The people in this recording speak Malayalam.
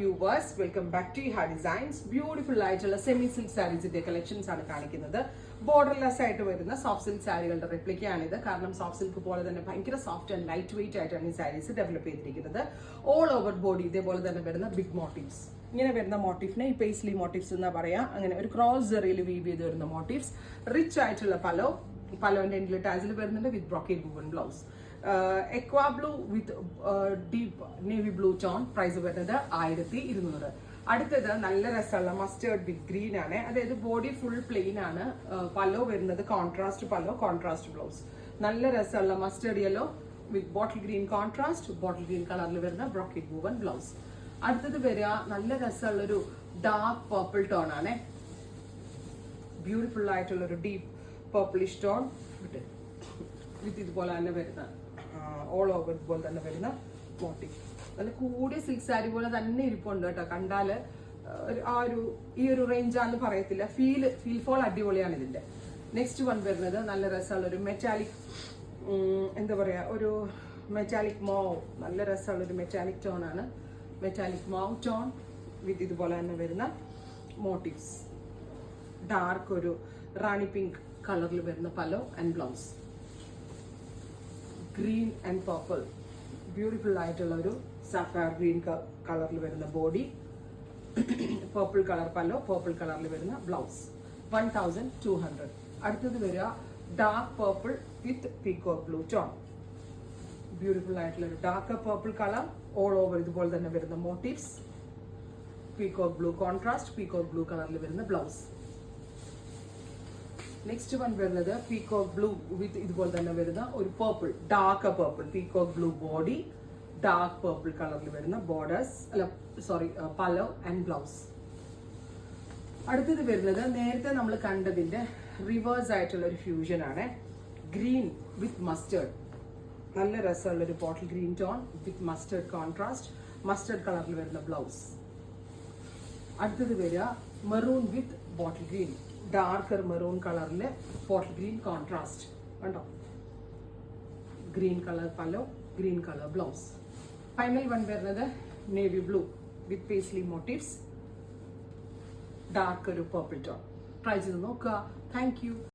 Viewers, welcome back to Iha Designs. Beautiful ആയിട്ടുള്ള സെമി സിൽക്ക് സാരീസിന്റെ കളക്ഷൻസ് ആണ് കാണിക്കുന്നത്. ബോർഡർലെസ് ആയിട്ട് വരുന്ന സോഫ്റ്റ് സിൽക്ക് സാരികളുടെ റെപ്ലിക്ക ആണിത്. കാരണം സോഫ്റ്റ് സിൽക്ക് പോലെ തന്നെ ഭയങ്കര സോഫ്റ്റ് ആൻഡ് ലൈറ്റ് വെയിറ്റ് ആയിട്ടാണ് ഈ സാരീസ് ഡെവലപ്പ് ചെയ്തിരിക്കുന്നത്. ഓൾ ഓവർ ബോഡി ഇതേപോലെ തന്നെ വരുന്ന ബിഗ് മോട്ടീവ്സ്. ഇങ്ങനെ വരുന്ന മോട്ടീഫിനെ ഈ പേസ്ലി മോട്ടീവ്സ് എന്നാ പറയാ. അങ്ങനെ ഒരു ക്രോസ് ജെറിയിൽ വീവ് ചെയ്ത് വരുന്ന മോട്ടീവ്സ്. റിച്ച് ആയിട്ടുള്ള പലോന്റെ എൻഡിൽ ടാസിൽ വരുന്നുണ്ട് with brocade woven blouse. Aqua blue with deep navy blue tone. Price വരുന്നത് 1200. അടുത്തത് നല്ല രസമുള്ള മസ്റ്റേർഡ് വിത്ത് ഗ്രീൻ ആണ്. അതായത് ബോഡി ഫുൾ പ്ലെയിൻ ആണ്. പല്ലോ വരുന്നത് കോൺട്രാസ്റ്റ് പല്ലോ, കോൺട്രാസ്റ്റ് ബ്ലൗസ്. നല്ല രസമുള്ള മസ്റ്റേർഡ് യെല്ലോ വിത്ത് bottle green contrast, bottle green കളറിൽ വരുന്ന ബ്രോക്കേഡ് വുവൻ ബ്ലൗസ്. അടുത്തത് വരിക നല്ല രസമുള്ളൊരു ഡാർക്ക് പർപ്പിൾ ടോൺ ആണ്. ബ്യൂട്ടിഫുൾ ആയിട്ടുള്ള ഒരു ഡീപ്പ് പർപ്പിളിഷ് ടോൺ വിത്ത് ഇതുപോലെ തന്നെ വരുന്ന ഓൾ ഓവർ ഇതുപോലെ തന്നെ വരുന്ന മോട്ടീവ്. നല്ല കൂടിയ സിൽക്ക് സാരി പോലെ തന്നെ ഇരിപ്പുണ്ട് കേട്ടോ. കണ്ടാല് ഈ ഒരു റേഞ്ചാന്ന് പറയത്തില്ല. ഫീൽ ഫോൾ അടിപൊളിയാണ് ഇതിന്റെ. നെക്സ്റ്റ് വൺ വരുന്നത് നല്ല രസമുള്ള ഒരു മെറ്റാലിക്, എന്താ പറയാ, ഒരു മെറ്റാലിക് മോവ്. നല്ല രസമുള്ള ഒരു മെറ്റാലിക് ടോൺ ആണ്. മെറ്റാലിക് മോവ് ടോൺ വിത്ത് ഇതുപോലെ തന്നെ വരുന്ന മോട്ടീവ്സ്. ഡാർക്ക് ഒരു റാണി പിങ്ക് കളറിൽ വരുന്ന pallu and blouse. Green and purple, beautiful ആയിട്ടുള്ള ഒരു സഫയർ ഗ്രീൻ കളറിൽ വരുന്ന body, purple colour pallu, purple കളറിൽ വരുന്ന ബ്ലൗസ്. 1200. അടുത്തത് വരിക dark purple with peacock blue tone. Beautiful ആയിട്ടുള്ള ഒരു dark purple colour, all over ഇതുപോലെ തന്നെ വരുന്ന motifs. Peacock blue contrast, peacock blue കളറിൽ വരുന്ന ബ്ലൗസ്. നെക്സ്റ്റ് വൺ വരുന്നത് പീകോക്ക് ബ്ലൂ വിത്ത് ഇതുപോലെ തന്നെ വരുന്ന ഒരു purple, dark purple, peacock blue body, dark purple കളറിൽ വരുന്ന ബോർഡേഴ്സ്, പലോ ആൻഡ് ബ്ലൗസ്. അടുത്തത് വരുന്നത് നേരത്തെ നമ്മൾ കണ്ടതിന്റെ റിവേഴ്സ് ആയിട്ടുള്ള ഒരു ഫ്യൂഷൻ ആണ്. Green with mustard. നല്ല രസമുള്ള ഒരു bottle green tone with mustard contrast, mustard കളറിൽ വരുന്ന ബ്ലൗസ്. അടുത്തത് വരിക maroon with bottle green, darker maroon കളറിലെ ബോട്ടിൽ ഗ്രീൻ കോൺട്രാസ്റ്റ്. കണ്ടോ, green colour pallu, green colour blouse. Final one വരുന്നത് navy blue with paisley motifs, dark ഒരു പർപ്പിൾ ടോൺ. ട്രൈ ചെയ്ത് നോക്കുക. Thank U.